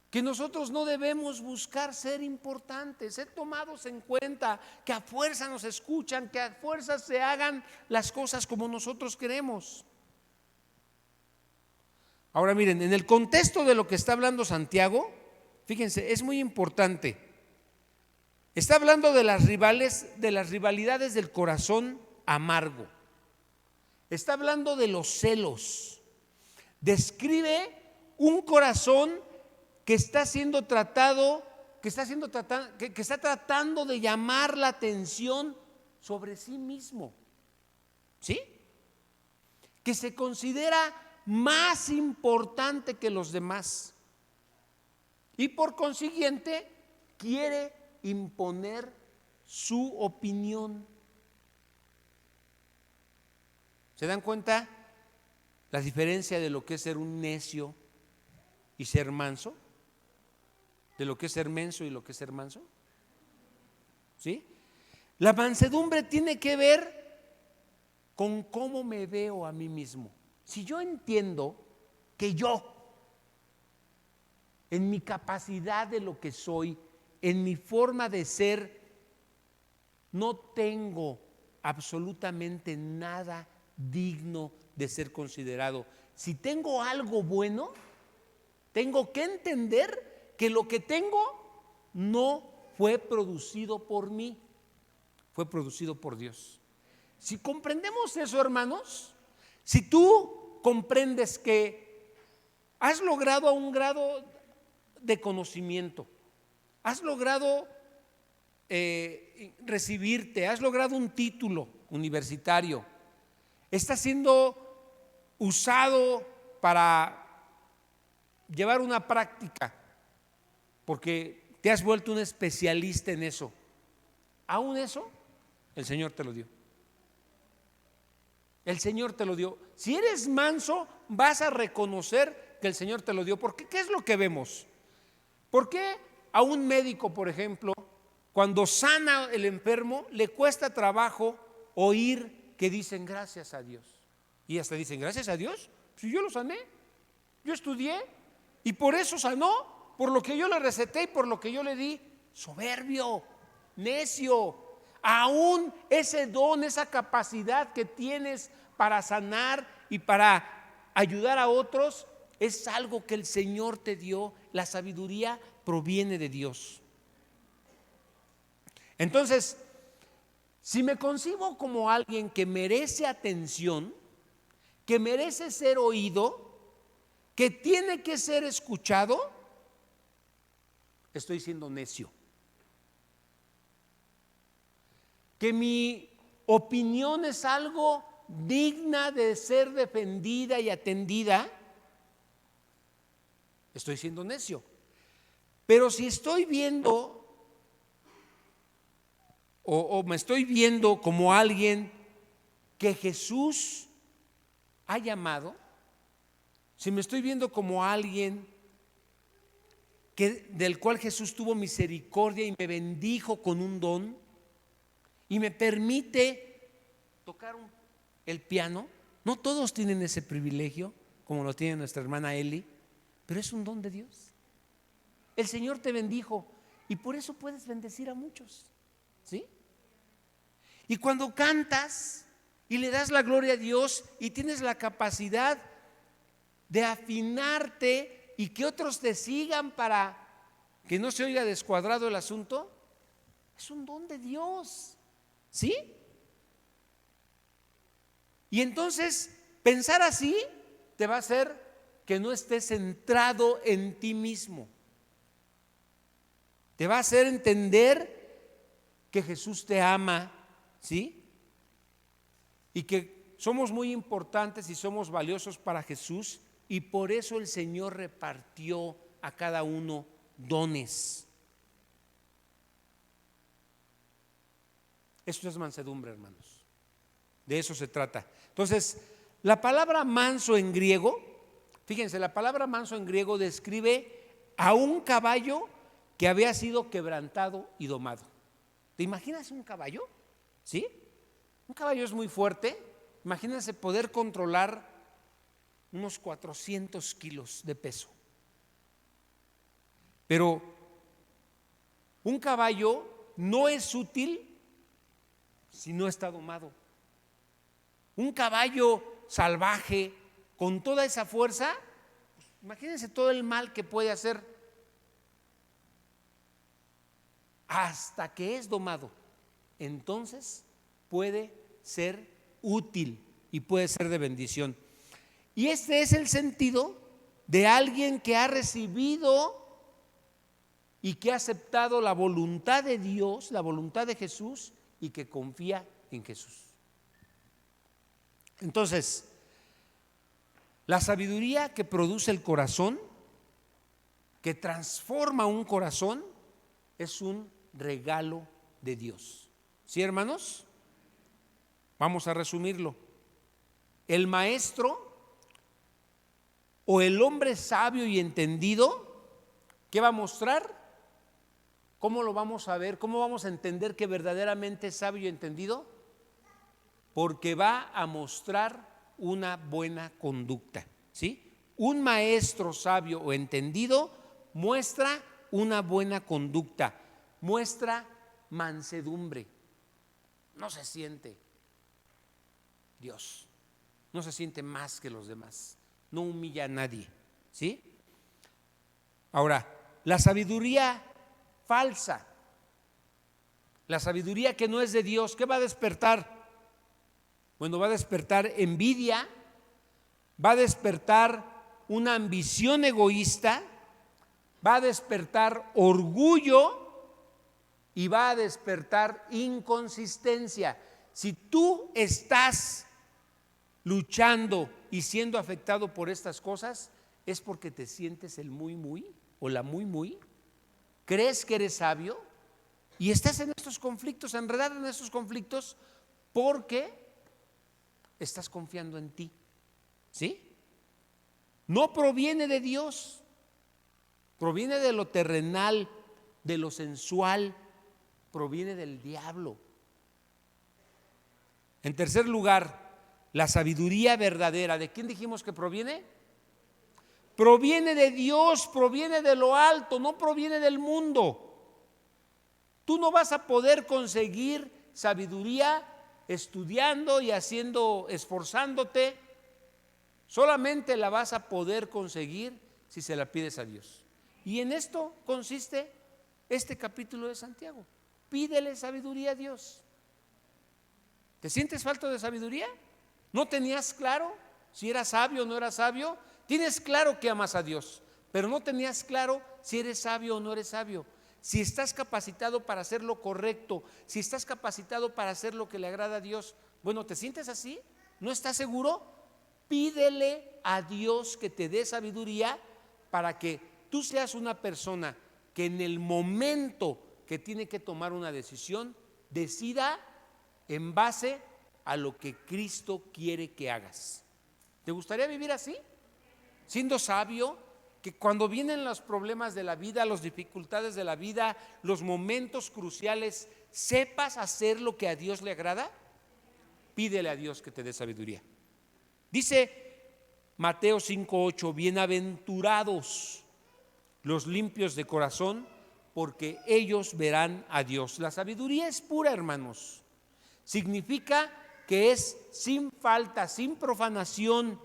que nosotros no debemos buscar ser importantes, ser tomados en cuenta, que a fuerza nos escuchan, que a fuerza se hagan las cosas como nosotros queremos. Ahora miren, en el contexto de lo que está hablando Santiago, fíjense, es muy importante. Está hablando de las rivalidades del corazón amargo. Está hablando de los celos. Describe un corazón que está siendo tratado, que está tratando de llamar la atención sobre sí mismo. ¿Sí? Que se considera más importante que los demás y por consiguiente quiere imponer su opinión. ¿Se dan cuenta la diferencia de lo que es ser un necio y ser manso? de lo que es ser menso y lo que es ser manso? ¿Sí? La mansedumbre tiene que ver con cómo me veo a mí mismo. Si yo entiendo que yo, en mi capacidad de lo que soy, en mi forma de ser, no tengo absolutamente nada digno de ser considerado. Si tengo algo bueno, tengo que entender que lo que tengo no fue producido por mí, fue producido por Dios. Si comprendemos eso, hermanos, si tú comprendes que has logrado un grado de conocimiento, has logrado recibirte, has logrado un título universitario, estás siendo usado para llevar una práctica, porque te has vuelto un especialista en eso, aún eso, el Señor te lo dio. El Señor te lo dio. Si eres manso, vas a reconocer que el Señor te lo dio. Porque ¿qué es lo que vemos? ¿Por qué a un médico, por ejemplo, cuando sana el enfermo, le cuesta trabajo oír que dicen gracias a Dios? Y hasta dicen gracias a Dios, si yo lo sané, yo estudié y por eso sanó, por lo que yo le receté y por lo que yo le di. Soberbio, necio. Aún ese don, esa capacidad que tienes para sanar y para ayudar a otros, es algo que el Señor te dio. La sabiduría proviene de Dios. Entonces, si me concibo como alguien que merece atención, que merece ser oído, que tiene que ser escuchado, estoy siendo necio. Que mi opinión es algo digna de ser defendida y atendida, estoy siendo necio. Pero si estoy viendo o me estoy viendo como alguien que Jesús ha llamado, si me estoy viendo como alguien del cual Jesús tuvo misericordia y me bendijo con un don, y me permite tocar el piano. No todos tienen ese privilegio como lo tiene nuestra hermana Eli, pero es un don de Dios. El Señor te bendijo y por eso puedes bendecir a muchos, ¿sí? Y cuando cantas y le das la gloria a Dios y tienes la capacidad de afinarte y que otros te sigan para que no se oiga descuadrado el asunto, es un don de Dios. ¿Sí? Y entonces pensar así te va a hacer que no estés centrado en ti mismo. Te va a hacer entender que Jesús te ama, ¿sí? Y que somos muy importantes y somos valiosos para Jesús, y por eso el Señor repartió a cada uno dones. Esto es mansedumbre, hermanos. De eso se trata. Entonces, la palabra manso en griego, fíjense, la palabra manso en griego describe a un caballo que había sido quebrantado y domado. ¿Te imaginas un caballo? ¿Sí? Un caballo es muy fuerte. Imagínense poder controlar unos 400 kilos de peso. Pero un caballo no es útil si no está domado. Un caballo salvaje con toda esa fuerza, pues, imagínense todo el mal que puede hacer hasta que es domado. Entonces puede ser útil y puede ser de bendición. Y este es el sentido de alguien que ha recibido y que ha aceptado la voluntad de Dios, la voluntad de Jesús, y que confía en Jesús. Entonces, la sabiduría que produce el corazón, que transforma un corazón, es un regalo de Dios. ¿Sí, hermanos? Vamos a resumirlo. El maestro o el hombre sabio y entendido, ¿qué va a mostrar? ¿Cómo lo vamos a ver? ¿Cómo vamos a entender que verdaderamente es sabio y entendido? Porque va a mostrar una buena conducta, ¿sí? Un maestro sabio o entendido muestra una buena conducta, muestra mansedumbre. No se siente Dios, no se siente más que los demás, no humilla a nadie, ¿sí? Ahora, la sabiduría falsa, la sabiduría que no es de Dios, ¿qué va a despertar? Bueno, va a despertar envidia, va a despertar una ambición egoísta, va a despertar orgullo y va a despertar inconsistencia. Si tú estás luchando y siendo afectado por estas cosas, es porque te sientes el muy o la muy, crees que eres sabio y estás en estos conflictos, enredado en estos conflictos porque estás confiando en ti, ¿sí? No proviene de Dios, proviene de lo terrenal, de lo sensual, proviene del diablo. En tercer lugar, la sabiduría verdadera, ¿de quién dijimos que proviene? Proviene de Dios, proviene de lo alto, no proviene del mundo. Tú no vas a poder conseguir sabiduría estudiando y esforzándote. Solamente la vas a poder conseguir si se la pides a Dios. Y en esto consiste este capítulo de Santiago. Pídele sabiduría a Dios. ¿Te sientes falto de sabiduría? ¿No tenías claro si eras sabio o no eras sabio? Tienes claro que amas a Dios, pero no tenías claro si eres sabio o no eres sabio, si estás capacitado para hacer lo correcto, si estás capacitado para hacer lo que le agrada a Dios. Bueno, ¿te sientes así? ¿No estás seguro? Pídele a Dios que te dé sabiduría para que tú seas una persona que en el momento que tiene que tomar una decisión, decida en base a lo que Cristo quiere que hagas. ¿Te gustaría vivir así? Siendo sabio, que cuando vienen los problemas de la vida, las dificultades de la vida, los momentos cruciales, sepas hacer lo que a Dios le agrada. Pídele a Dios que te dé sabiduría. Dice Mateo 5:8, bienaventurados los limpios de corazón, porque ellos verán a Dios. La sabiduría es pura, hermanos. Significa que es sin falta, sin profanación,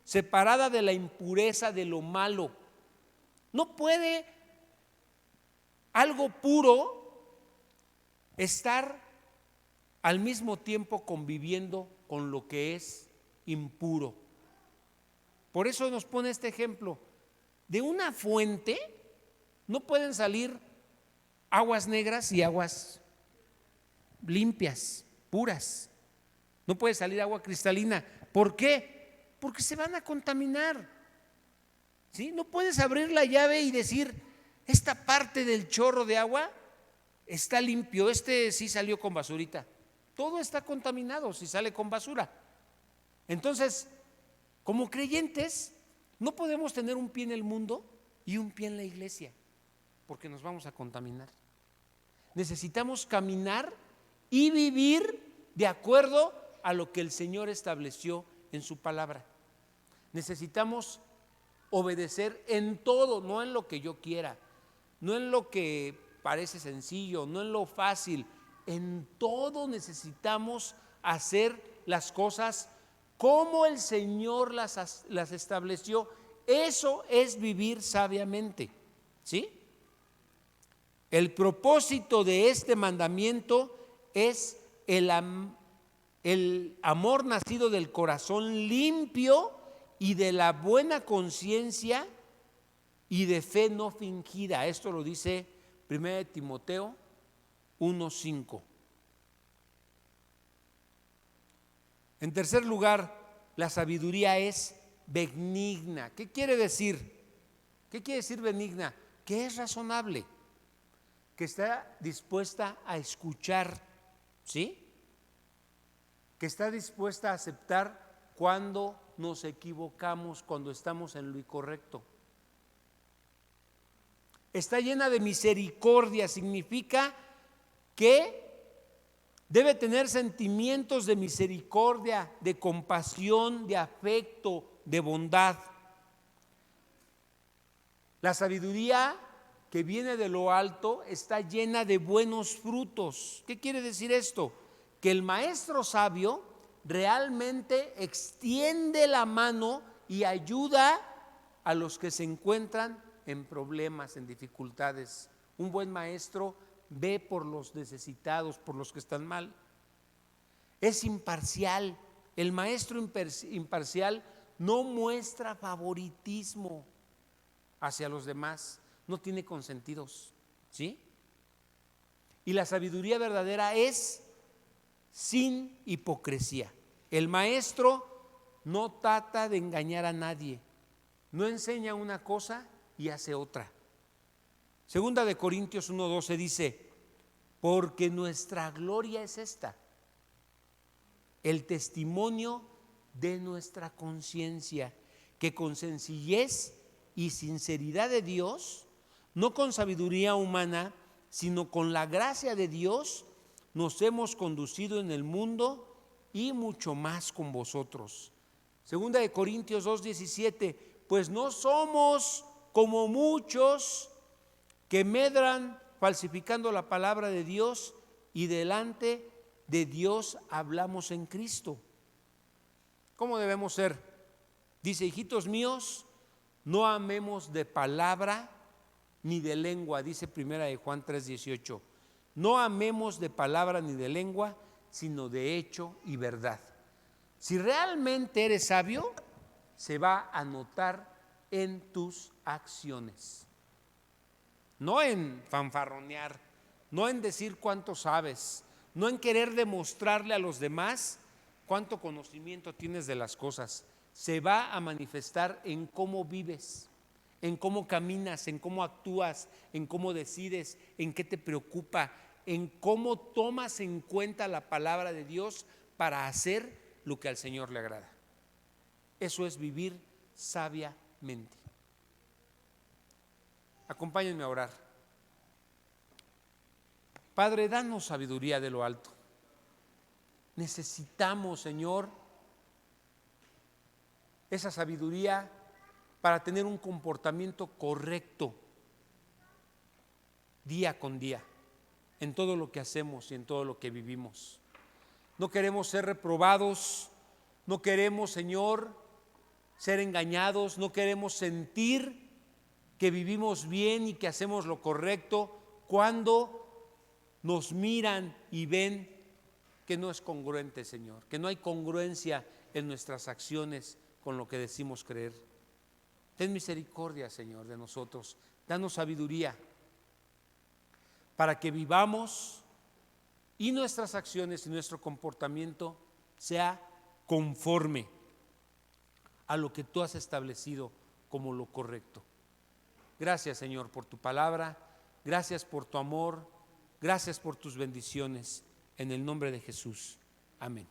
separada de la impureza, de lo malo. No puede algo puro estar al mismo tiempo conviviendo con lo que es impuro. Por eso nos pone este ejemplo. De una fuente no pueden salir aguas negras y aguas limpias, puras. No puede salir agua cristalina. ¿Por qué? Porque se van a contaminar. ¿Sí? No puedes abrir la llave y decir, esta parte del chorro de agua está limpio, este sí salió con basurita. Todo está contaminado si sale con basura. Entonces, como creyentes, no podemos tener un pie en el mundo y un pie en la iglesia, porque nos vamos a contaminar. Necesitamos caminar y vivir de acuerdo a lo que el Señor estableció en su palabra. Necesitamos obedecer en todo, no en lo que yo quiera, no en lo que parece sencillo, no en lo fácil. En todo necesitamos hacer las cosas como el Señor las estableció. Eso es vivir sabiamente, ¿sí? El propósito de este mandamiento es el amor nacido del corazón limpio y de la buena conciencia y de fe no fingida. Esto lo dice 1 Timoteo 1:5. En tercer lugar, la sabiduría es benigna. ¿Qué quiere decir? ¿Qué quiere decir benigna? Que es razonable, que está dispuesta a escuchar, ¿sí? Que está dispuesta a aceptar cuando nos equivocamos, cuando estamos en lo incorrecto. está llena de misericordia, significa que debe tener sentimientos de misericordia, de compasión, de afecto, de bondad. La sabiduría que viene de lo alto está llena de buenos frutos. ¿Qué quiere decir esto? Que el maestro sabio realmente extiende la mano y ayuda a los que se encuentran en problemas, en dificultades. Un buen maestro ve por los necesitados, por los que están mal. Es imparcial. El maestro imparcial no muestra favoritismo hacia los demás, no tiene consentidos, ¿sí? Y la sabiduría verdadera es sin hipocresía. El maestro no trata de engañar a nadie, no enseña una cosa y hace otra. Segunda de Corintios 1:12 dice: porque nuestra gloria es esta, el testimonio de nuestra conciencia, que con sencillez y sinceridad de Dios, no con sabiduría humana, sino con la gracia de Dios, nos hemos conducido en el mundo y mucho más con vosotros. Segunda de Corintios 2:17, pues no somos como muchos que medran falsificando la palabra de Dios, y delante de Dios hablamos en Cristo. ¿Cómo debemos ser? Dice: hijitos míos, no amemos de palabra ni de lengua, dice primera de Juan 3:18. No amemos de palabra ni de lengua, sino de hecho y verdad. Si realmente eres sabio, se va a notar en tus acciones. No en fanfarronear, no en decir cuánto sabes, no en querer demostrarle a los demás cuánto conocimiento tienes de las cosas. Se va a manifestar en cómo vives, en cómo caminas, en cómo actúas, en cómo decides, en qué te preocupa, en cómo tomas en cuenta la palabra de Dios para hacer lo que al Señor le agrada. Eso es vivir sabiamente. Acompáñenme a orar. Padre, danos sabiduría de lo alto. Necesitamos, Señor, esa sabiduría para tener un comportamiento correcto día con día, en todo lo que hacemos y en todo lo que vivimos. No queremos ser reprobados, no queremos, Señor, ser engañados, no queremos sentir que vivimos bien y que hacemos lo correcto cuando nos miran y ven que no es congruente, Señor, que no hay congruencia en nuestras acciones con lo que decimos creer. Ten misericordia, Señor, de nosotros. Danos sabiduría para que vivamos y nuestras acciones y nuestro comportamiento sea conforme a lo que tú has establecido como lo correcto. Gracias, Señor, por tu palabra. Gracias por tu amor. Gracias por tus bendiciones. En el nombre de Jesús. Amén.